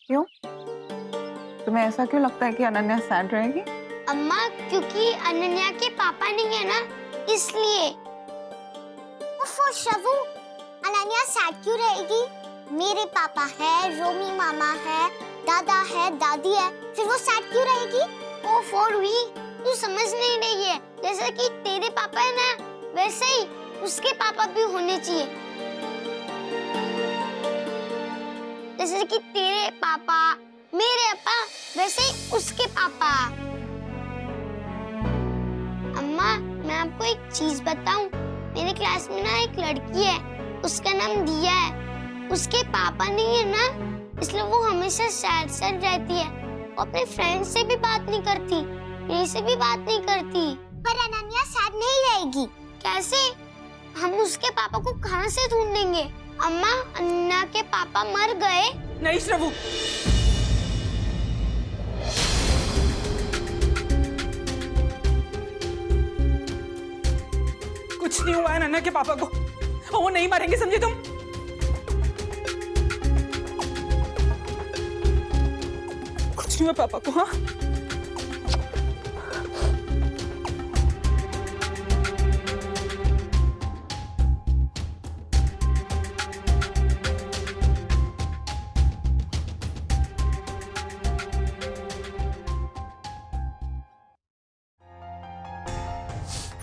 क्यों? तुम्हें ऐसा क्यों लगता है कि अनन्या सैड रहेगी? अम्मा, क्योंकि अनन्या के पापा नहीं है ना, इसलिए। ओफो शवु, अनन्या सैड क्यों रहेगी? मेरे पापा है, रोमी मामा है, दादा है, दादी है, फिर वो सैड क्यों रहेगी? ओफो रूही, तू समझ नहीं रही है। जैसे कि तेरे पापा है ना, वैसे ही उसके पापा भी होने चाहिए। जैसे कि तेरे पापा, मेरे पापा, वैसे ही उसके पापा। अम्मा, मैं आपको एक चीज बताऊं। मेरे क्लास में ना एक लड़की है, उसका नाम दिया है। उसके पापा नहीं है ना, इसलिए वो हमेशा सैड सैड रहती है। वो अपने फ्रेंड्स से भी बात नहीं करती, मेरे से भी बात नहीं करती। पर अनन्या सैड नहीं रहेगी। कैसे? हम उसके पापा को कहाँ से ढूंढेंगे? अम्मा, अनन्या के पापा मर गए। नहीं श्रवु, कुछ नहीं हुआ है अनन्या के पापा को। वो नहीं मरेंगे, समझे तुम? कुछ नहीं हुआ पापा को। हाँ,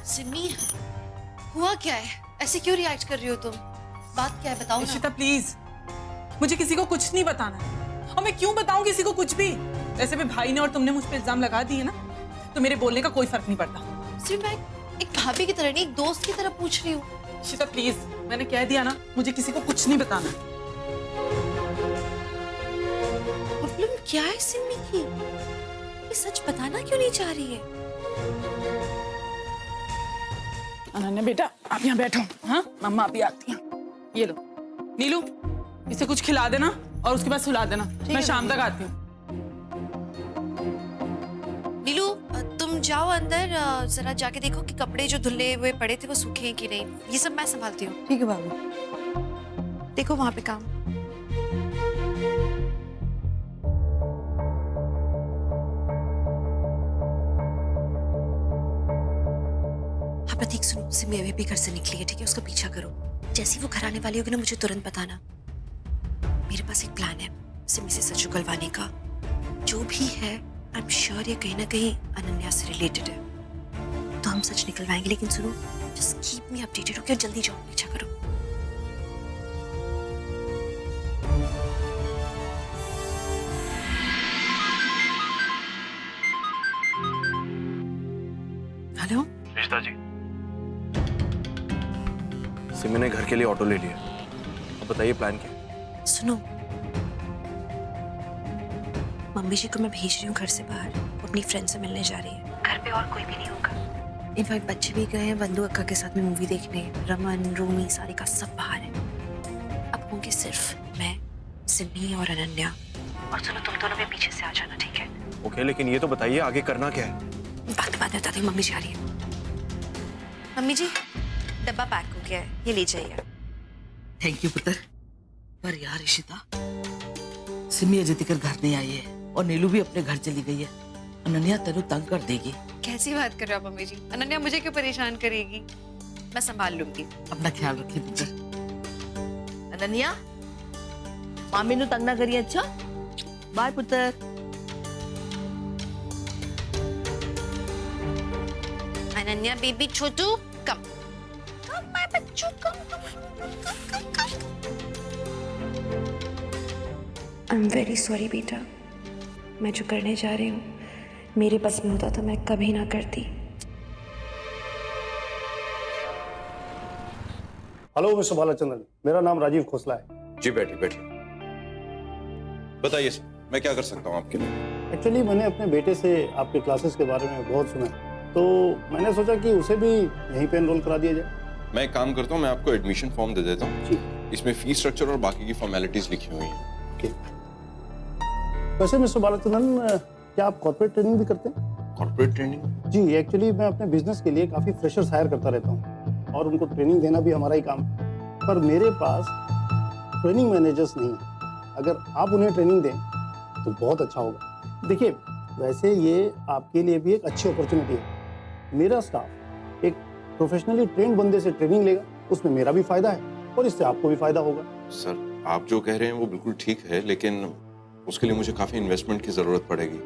सिमी, हुआ क्या है? ऐसे क्यों रिएक्ट कर रही हो तुम? बात क्या है, बताओ ना। इशिता प्लीज, मुझे किसी को कुछ नहीं बताना है। और मैं क्यों बताऊं किसी को कुछ भी? वैसे भी भाई ने और तुमने मुझ पे इल्जाम लगा दिए ना, तो मेरे बोलने का कोई फर्क नहीं पड़ता। सिर्फ मैं एक भाभी की तरह नहीं, एक दोस्त की तरह पूछ रही हूँ। इशिता प्लीज, मैंने कह दिया ना, मुझे किसी को कुछ नहीं बताना है। प्रॉब्लम क्या है सिमी की? ये सच बताना क्यों नहीं चाह रही है? अनन्या बेटा, आप यहाँ बैठो। हाँ, मम्मा अभी आती हैं। ये लो नीलू, इसे कुछ खिला देना और उसके बाद सुला देना। मैं शाम तक आती हूँ। नीलू, तुम जाओ अंदर, जरा जाके देखो कि कपड़े जो धुले हुए पड़े थे वो सूखे हैं कि नहीं। ये सब मैं संभालती हूँ। ठीक है बाबू। देखो वहां पे काम। हाँ प्रतीक, सुनो, सिमी अभी भी घर से निकली है, ठीक है? उसका पीछा करो। जैसे ही वो घर आने वाली होगी ना, मुझे तुरंत बताना। मेरे पास एक प्लान है सिमी से सच उगलवाने का। जो भी है, आई एम श्योर ये कहीं ना कहीं अनन्या से रिलेटेड है, तो हम सच निकलवाएंगे। लेकिन सुनो, just keep me updated, okay? जल्दी जाओ, पीछा करो। हेलो रिश्ता जी, सिमी ने घर के लिए ऑटो ले लिया। अब बताइए प्लान क्या है? सुनो, मम्मी जी को मैं भेज रही हूँ घर से बाहर। वो अपनी फ्रेंड से मिलने जा रही है। घर पे और कोई भी नहीं होगा। इनफैक्ट बच्चे भी गए हैं वंदू अक्का के साथ में मूवी देखने। रमन, रोमी, सारिका सब बाहर है। अब होंगे सिर्फ मैं, सिमी और अनन्या। और सुनो, तुम दोनों भी पीछे से आ जाना, ठीक है? ओके, लेकिन ये तो बताइए आगे करना क्या है? बात बात बताती हूँ, मम्मी जी आ रही है। मम्मी जी, डब्बा पैक हो गया है, ये ले जाइए। थैंक यू पुत्र। पर यार इशिता, सिमी अजय तक घर नहीं आई है और नीलू भी अपने घर चली गई है। अनन्या तेनू तंग कर देगी। कैसी बात कर रहे हो आप मम्मी जी? अनन्या मुझे क्यों परेशान करेगी? मैं संभाल लूंगी। अपना ख्याल रखिए पुत्र। अनन्या, मामी नु तंग ना करिए। अच्छा, बाय पुत्र। Ananya baby Chhotu, come come my Bachchu, come come come come. I am very sorry बेटा, मैं जो करने जा रही हूँ मेरे बस में होता तो मैं कभी ना करती। हेलो मिस्टर बालाचंद्रन, मेरा नाम राजीव खोसला है। जी बैठिए बैठिए। बताइए सर, मैं क्या कर सकता हूँ आपके लिए? एक्चुअली मैंने अपने बेटे से आपके क्लासेस के बारे में बहुत सुना है, तो मैंने सोचा कि उसे भी यहीं पे एनरोल करा दिया जाए। मैं एक काम करता हूँ, मैं आपको एडमिशन फॉर्म दे देता हूँ। जी। इसमें फीस स्ट्रक्चर और बाकी की फॉर्मेलिटीज लिखी हुई हैं। ओके। वैसे मिस्टर बालाचंद्रन, क्या आप कॉर्पोरेट ट्रेनिंग भी करते हैं? Corporate training? जी, एक्चुअली मैं अपने बिजनेस के लिए काफ़ी फ्रेशर्स हायर करता रहता हूँ और उनको ट्रेनिंग देना भी हमारा ही काम है। पर मेरे पास ट्रेनिंग मैनेजर्स नहीं है। अगर आप उन्हें ट्रेनिंग दें तो बहुत अच्छा होगा। देखिए, वैसे ये आपके लिए भी एक अच्छी अपॉर्चुनिटी है। मेरा स्टाफ एक प्रोफेशनली ट्रेंड बंदे से ट्रेनिंग लेगा, उसमें मेरा भी फायदा है और इससे आपको भी फायदा होगा। सर, आप जो कह रहे हैं वो बिल्कुल ठीक है, लेकिन उसके लिए मुझे काफी इन्वेस्टमेंट की जरूरत पड़ेगी।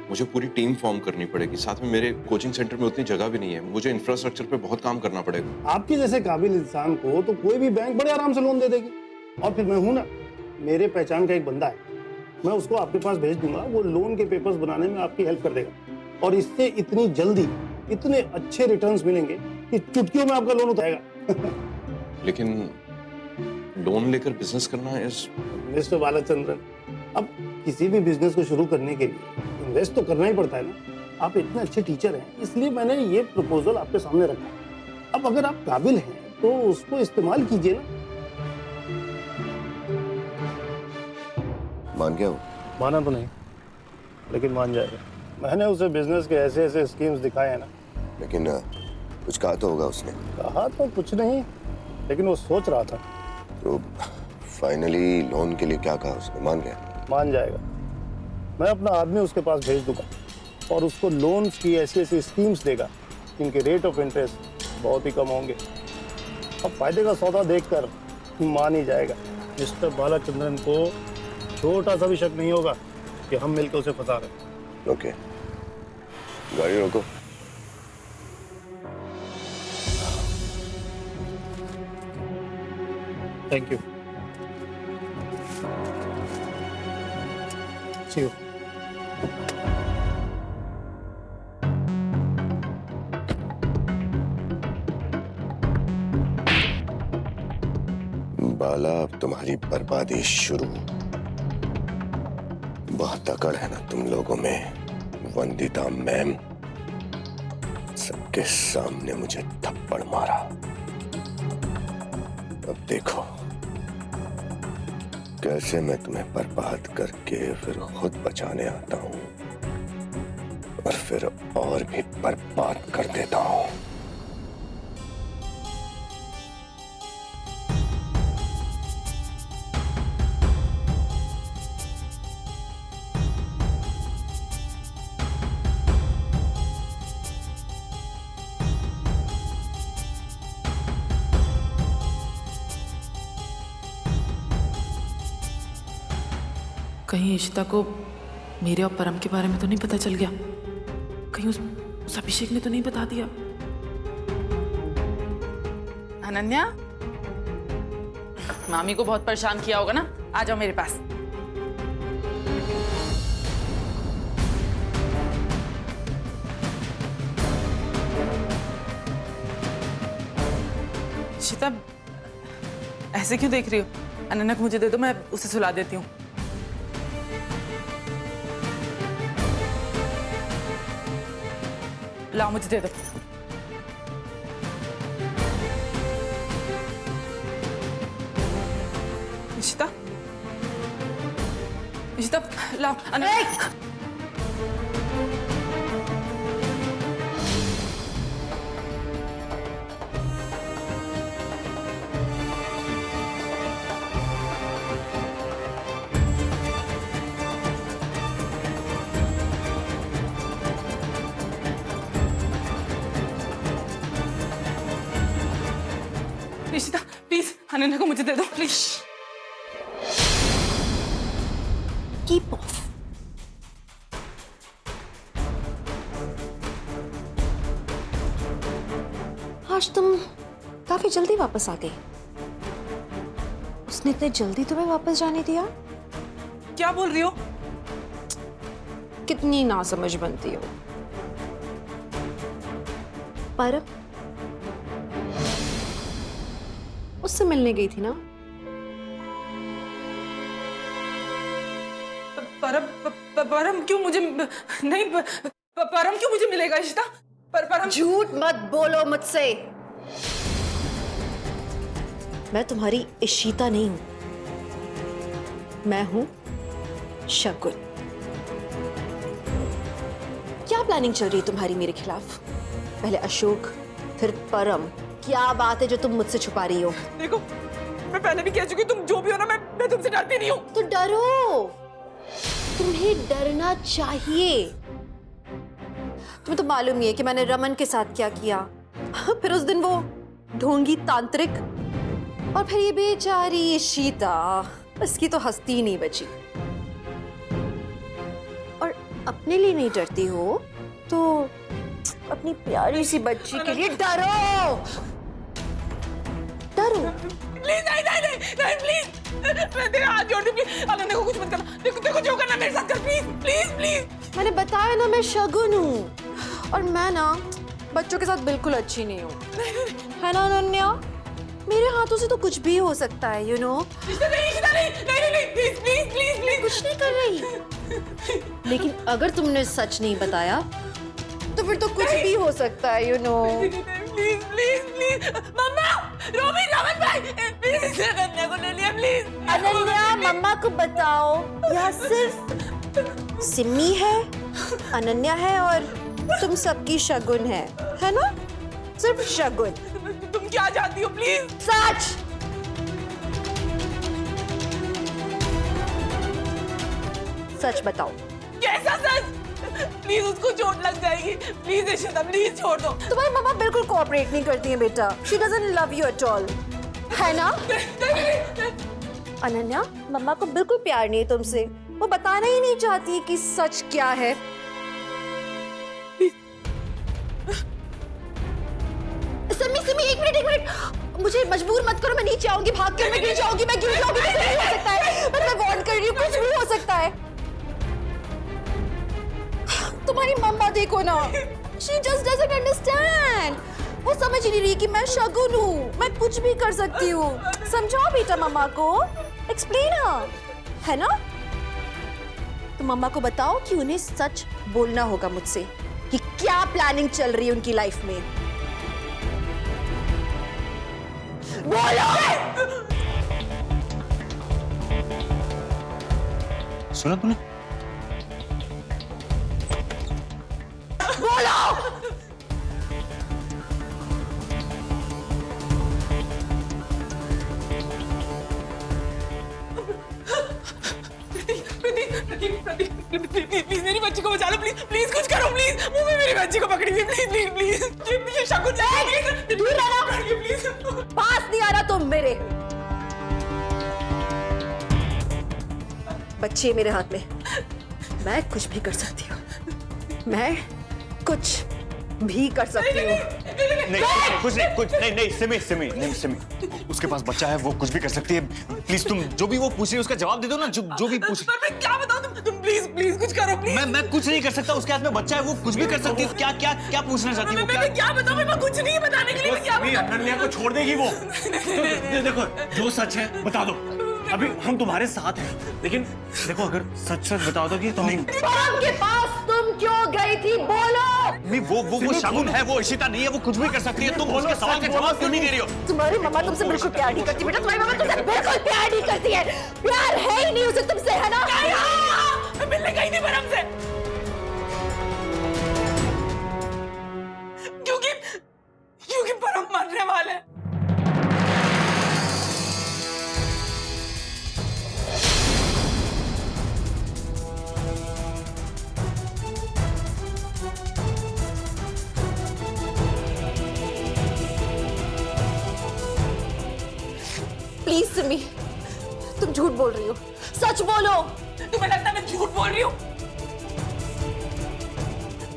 मुझे पूरी टीम फॉर्म करनी पड़ेगी, साथ में मेरे कोचिंग सेंटर में उतनी जगह भी नहीं है। मुझे इंफ्रास्ट्रक्चर पे बहुत काम करना पड़ेगा। आपके जैसे काबिल इंसान को तो कोई भी बैंक बड़े आराम से लोन दे देगी। और फिर मैं हूं ना, मेरे पहचान का एक बंदा है, मैं उसको आपके पास भेज दूंगा, वो लोन के पेपर्स बनाने में आपकी हेल्प कर देगा। और इससे इतनी जल्दी इतने अच्छे रिटर्न्स मिलेंगे कि चुटकियों में आपका लोन उठाएगा। लेकिन लोन लेकर बिजनेस करना इस मिस्टर बालाचंद्रन, अब किसी भी बिजनेस को शुरू करने के लिए इन्वेस्ट तो करना ही पड़ता है ना। आप इतने अच्छे टीचर हैं, इसलिए मैंने ये प्रपोजल आपके सामने रखा। अब अगर आप काबिल हैं तो उसको इस्तेमाल कीजिए ना। मान गया वो? माना तो नहीं, लेकिन मान जाएगा। मैंने उसे बिजनेस के ऐसे ऐसे स्कीम्स दिखाए हैं ना। लेकिन कुछ कहा तो होगा उसने? कहा तो कुछ नहीं, लेकिन वो सोच रहा था। तो फाइनली लोन के लिए क्या कहा उसने? मान गया? मान जाएगा। मैं अपना आदमी उसके पास भेज दूंगा और उसको लोन्स की ऐसी ऐसी स्कीम्स देगा जिनके रेट ऑफ इंटरेस्ट बहुत ही कम होंगे। अब फायदे का सौदा देखकर मान ही जाएगा। मिस्टर बालाचंद्रन को छोटा सा भी शक नहीं होगा कि हम मिलकर उसे फंसा रहे हैं। ओके, गाड़ी रोको। Thank you. See you. बाला, अब तुम्हारी बर्बादी शुरू। बहुत अकड़ है ना तुम लोगों में। वंदिता मैम सबके सामने मुझे थप्पड़ मारा। अब देखो कैसे मैं तुम्हें बर्बाद करके फिर खुद बचाने आता हूं और फिर और भी बर्बाद कर देता हूं। कहीं इशिता को मेरे और परम के बारे में तो नहीं पता चल गया? कहीं उस अभिषेक ने तो नहीं बता दिया? अनन्या, मामी को बहुत परेशान किया होगा ना? आ जाओ मेरे पास। इशिता, ऐसे क्यों देख रही हो? अनन्या को मुझे दे दो, मैं उसे सुला देती हूँ। लाओ, मुझे दे दो। इशिता, इशिता, लाओ। इशिता, प्लीज अनन्या को मुझे दे दो, प्लीज। Keep of. आज तुम काफी जल्दी वापस आ गई। उसने इतने जल्दी तुम्हें वापस जाने दिया? क्या बोल रही हो? कितनी नासमझ बनती हो। पर उससे मिलने गई थी ना? परम क्यों मुझे नहीं, परम क्यों मुझे मिलेगा इशिता? परम झूठ मत बोलो मुझसे। मैं तुम्हारी इशिता नहीं हूं, मैं हूं शकुन। क्या प्लानिंग चल रही है तुम्हारी मेरे खिलाफ? पहले अशोक, फिर परम। क्या बात है जो तुम मुझसे छुपा रही हो? देखो, मैं पहले भी कह चुकी हूँ, तुम जो भी हो ना, मैं तुमसे डरती नहीं हूँ। तो डरो। तुम्हें डरना चाहिए। तुम्हें तो मालूम ही है कि मैंने रमन के साथ क्या किया। फिर उस दिन वो ढोंगी तांत्रिक, और फिर ये बेचारी इशिता, इसकी तो हस्ती नहीं बची। और अपने लिए नहीं डरती हो तो अपनी प्यारी सी बच्ची के लिए डरो। डरो। प्लीज नहीं नहीं नहीं नहीं प्लीज, मैं तेरे हाथ जोड़ती हूँ प्लीज। अनन्या को कुछ मत करना, देखो जो करना मेरे साथ कर, प्लीज प्लीज प्लीज। मैंने बताया ना, मैं शगुन हूँ, और मैं ना बच्चों के साथ बिल्कुल अच्छी नहीं हूँ, है ना अनन्या? मेरे हाथों से तो कुछ भी हो सकता है, यू नो। कुछ नहीं कर रही, लेकिन अगर तुमने सच नहीं बताया तो फिर तो कुछ भी हो सकता है, you know. Please please please मम्मा, रमन भाई, प्लीज अनन्या को ले लिया प्लीज। अनन्या, मम्मा को बताओ, यहाँ सिर्फ सिमी है, अनन्या है और तुम सबकी शगुन है ना? सिर्फ शगुन। तुम क्या चाहती हो प्लीज? सच। सच बताओ। कैसा सच? प्लीज, उसको चोट लग जाएगी, प्लीज इशिता प्लीज छोड़ दो। तुम्हारी मम्मा बिल्कुल कोऑपरेट नहीं करती है बेटा। She doesn't love you at all, है ना? अनन्या, मम्मा को बिल्कुल प्यार नहीं है तुमसे, वो बताना ही नहीं चाहती कि सच क्या है। सिमी, एक मिनट, मुझे मजबूर मत करो, मैं नीचे आऊंगी, भाग कर मैं गिर जाऊंगी, मैं गिर जाऊंगी, कुछ भी हो सकता है, मैं वार्न कर रही हूँ, कुछ भी हो सकता है। तुम्हारी मम्मा देखो ना, she just doesn't understand, वो समझ नहीं रही कि मैं शगुन हूँ, मैं कुछ भी कर सकती हूँ। समझाओ बेटा मम्मा को, एक्सप्लेन है ना? तो मम्मा को बताओ कि उन्हें सच बोलना होगा मुझसे कि क्या प्लानिंग चल रही है उनकी लाइफ में। बोलो। सुना तूने? बोलो। प्लीज मेरी बच्ची को बचा लो, प्लीज प्लीज कुछ करो, प्लीज मुंह में मेरी बच्ची को पकड़ी हुई, प्लीज प्लीज प्लीज शगुन जाएगी, दूर रहना प्लीज। पास नहीं आ रहा तुम मेरे। बच्चे मेरे हाथ में, मैं कुछ भी कर सकती हूँ, मैं कुछ भी कर सकती हूँ। नहीं सिमी, उसके पास बच्चा है, वो कुछ भी कर सकती है। प्लीज तुम जो भी वो पूछ रही है उसका जवाब दे दो ना, जो भी पूछ। मैं क्या बताऊं, तुम प्लीज प्लीज कुछ करो प्लीज। मैं कुछ नहीं कर सकता, उसके हाथ में बच्चा है, वो कुछ भी कर सकती है। क्या पूछना चाहती है वो? मैं क्या बताऊं, मैं कुछ नहीं बताने के लिए, मैं क्या बताऊं? अनन्या को छोड़ देगी वो। देखो, जो सच है बता दो, अभी हम तुम्हारे साथ हैं, लेकिन देखो अगर सच बता दोगी तो नहीं। परम के पास तुम क्यों गई थी, बोलो। नहीं, वो शगुन है, वो इशिता नहीं है, वो कुछ भी कर सकती है। तुम उसके सवाल का जवाब क्यों नहीं दे रही हो? तुम्हारी मम्मा तुमसे बिल्कुल प्यार नहीं करती बेटा, तुम्हारी मम्मा तुमसे बिल्कुल प्यार नहीं करती है, प्यार है ही नहीं उसे तुमसे, है ना? मैं मिलने गई थी परम से, क्योंकि परम मरने वाले हैं। प्लीज सिमी, तुम झूठ बोल रही हो, सच बोलो। तुम्हें लगता है मैं झूठ बोल रही हूँ?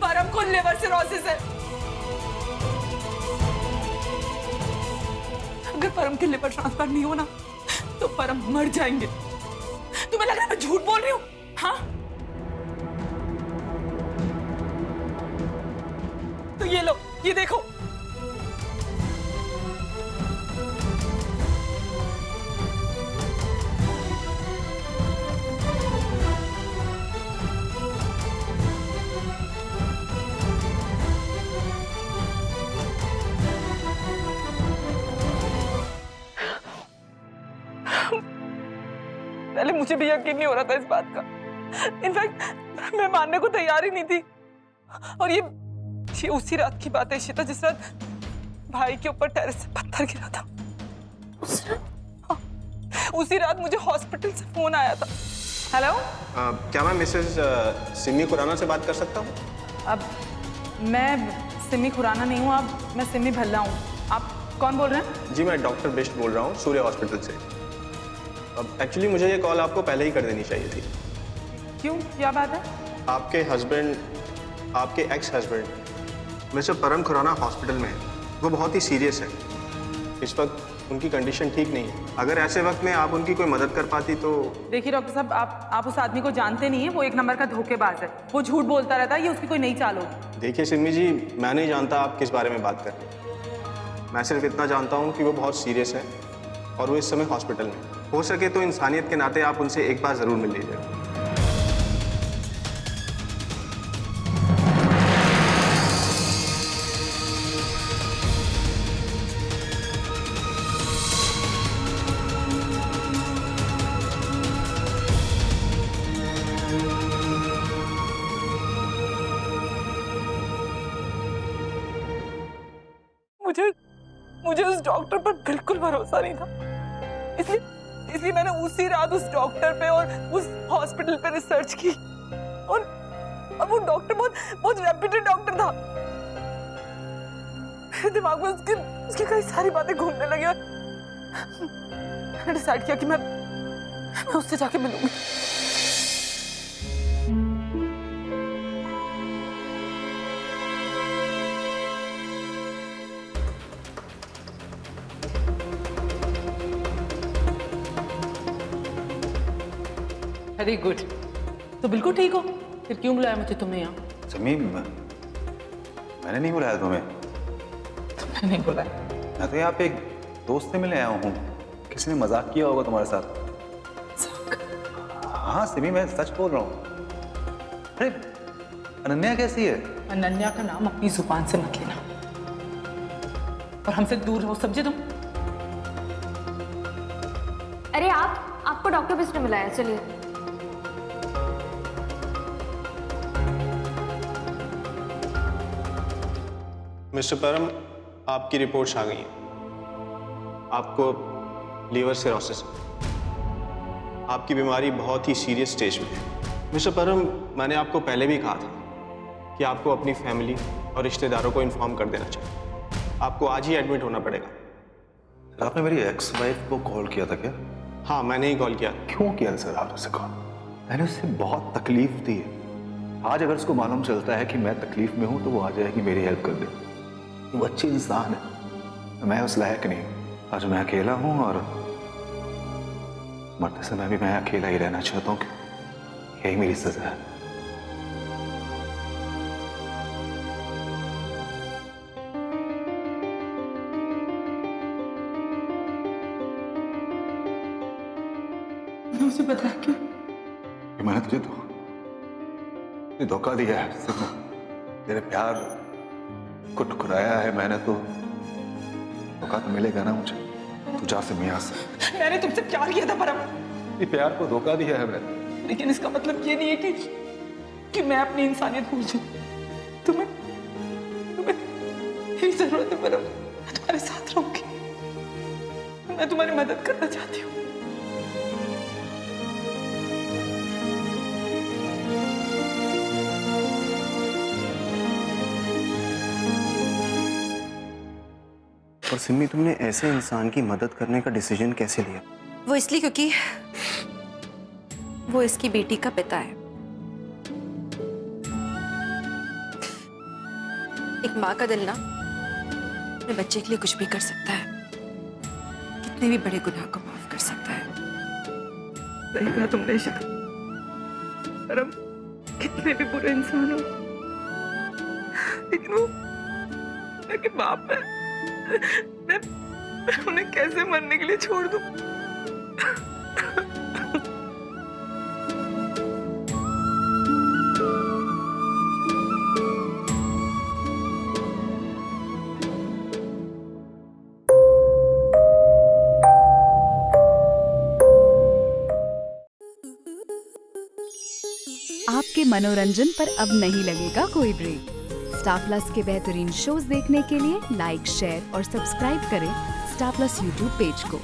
परम को लिवर सिरोसिस है। अगर परम के लिवर ट्रांसफर नहीं हो ना तो परम मर जाएंगे। तुम्हें लग रहा है मैं झूठ बोल रही हूँ? हाँ, तो ये लो, ये देखो। पहले मुझे भी यकीन नहीं हो रहा था इस बात का, इनफैक्ट मैं मानने को तैयार ही नहीं थी। और ये उसी रात की बात है इशिता, जिस रात भाई के ऊपर टेरेस से पत्थर गिरा था। उस रात? हाँ, उसी रात मुझे हॉस्पिटल से फोन आया था हेलो। क्या मैं मिसेस सिमी खुराना से बात कर सकता हूँ? अब मैं सिमी खुराना नहीं हूँ, अब मैं सिमी भल्ला हूँ। आप कौन बोल रहे हैं? जी मैं डॉक्टर बिष्ट बोल रहा हूँ सूर्य हॉस्पिटल से। अब एक्चुअली मुझे ये कॉल आपको पहले ही कर देनी चाहिए थी। क्यों, क्या बात है? आपके हस्बैंड, आपके एक्स हस्बैंड मिस्टर परम खुराना हॉस्पिटल में है। वो बहुत ही सीरियस है। इस वक्त उनकी कंडीशन ठीक नहीं है। अगर ऐसे वक्त में आप उनकी कोई मदद कर पाती तो। देखिए डॉक्टर साहब, आप उस आदमी को जानते नहीं है। वो एक नंबर का धोखेबाज है। वो झूठ बोलता रहता है, ये उसकी कोई नई चाल होगी। देखिए सिमी जी, मैं नहीं जानता आप किस बारे में बात कर रहे हैं। मैं सिर्फ इतना जानता हूँ कि वो बहुत सीरियस है और वो इस समय हॉस्पिटल में। हो सके तो इंसानियत के नाते आप उनसे एक बार ज़रूर मिल लीजिए। मुझे उस डॉक्टर पर बिल्कुल भरोसा नहीं था। इसलिए मैंने उसी रात उस डॉक्टर पे और उस हॉस्पिटल पे रिसर्च की और वो डॉक्टर बहुत रेप्यूटेड डॉक्टर था। मेरे दिमाग में उसकी कई सारी बातें घूमने लगी और मैंने डिसाइड किया कि मैं उससे जाके मिलूंगी। Very good. तो बिल्कुल ठीक हो, फिर क्यों बुलाया मुझे तुमने यहाँ? समी, मैंने नहीं बुलाया तुम्हें। तुमने नहीं बुलाया? मैं तो यहाँ पे एक दोस्त से मिलने आया हूँ। किसी ने मजाक किया होगा तुम्हारे साथ। हाँ सिमी, मैं सच बोल रहा हूँ। अरे अनन्या कैसी है? अनन्या का नाम अपनी जुबान से मत लेना और हमसे दूर रहो, समझे तुम? अरे आपको डॉक्टर बिष्ट ने मिलाया, चलिए। मिस्टर परम, आपकी रिपोर्ट्स आ गई हैं। आपको लीवर सिरोसिस, आपकी बीमारी बहुत ही सीरियस स्टेज में है। मिस्टर परम, मैंने आपको पहले भी कहा था कि आपको अपनी फैमिली और रिश्तेदारों को इन्फॉर्म कर देना चाहिए। आपको आज ही एडमिट होना पड़ेगा। आपने मेरी एक्स वाइफ को कॉल किया था क्या? हाँ, मैंने ही कॉल किया। क्यों किया सर आपने उसे कॉल? मैंने उससे बहुत तकलीफ दी है। आज अगर उसको मालूम चलता है कि मैं तकलीफ में हूं तो वो आ जाएगी मेरी हेल्प कर दे। वो अच्छी इंसान है, मैं उस लायक नहीं। आज मैं अकेला हूं और मरते समय भी मैं अकेला ही रहना चाहता हूं कि यही मेरी सजा है। उसे पता है क्यों? कि मैंने तुझे धोखा दिया है। तेरे प्यार को ठुकराया है मैंने, तो धोखा तो मिलेगा ना मुझे। तू जा से मियां से। मैंने तुमसे प्यार किया था परम। ये प्यार को धोखा दिया है मैंने। लेकिन इसका मतलब ये नहीं है कि मैं अपनी इंसानियत भूल जाऊं। तुम्हें मेरी जरूरत है परम। मैं तुम्हारे साथ रहूंगी। मैं तुम्हारी मदद करना चाहती हूँ। और सिमी, तुमने ऐसे इंसान की मदद करने का डिसीजन कैसे लिया? वो इसलिए क्योंकि वो इसकी बेटी का पिता है। एक माँ का दिल ना अपने बच्चे के लिए कुछ भी कर सकता है, कितने भी बड़े गुनाह को माफ कर सकता है। सही कहा तुमने इशिता। परम कितने भी बुरे इंसान हो, लेकिन वो उनके बाप है। मैं उन्हें कैसे मरने के लिए छोड़ दूं? आपके मनोरंजन पर अब नहीं लगेगा कोई ब्रेक। स्टार प्लस के बेहतरीन शोज देखने के लिए लाइक, शेयर और सब्सक्राइब करें स्टार प्लस यूट्यूब पेज को।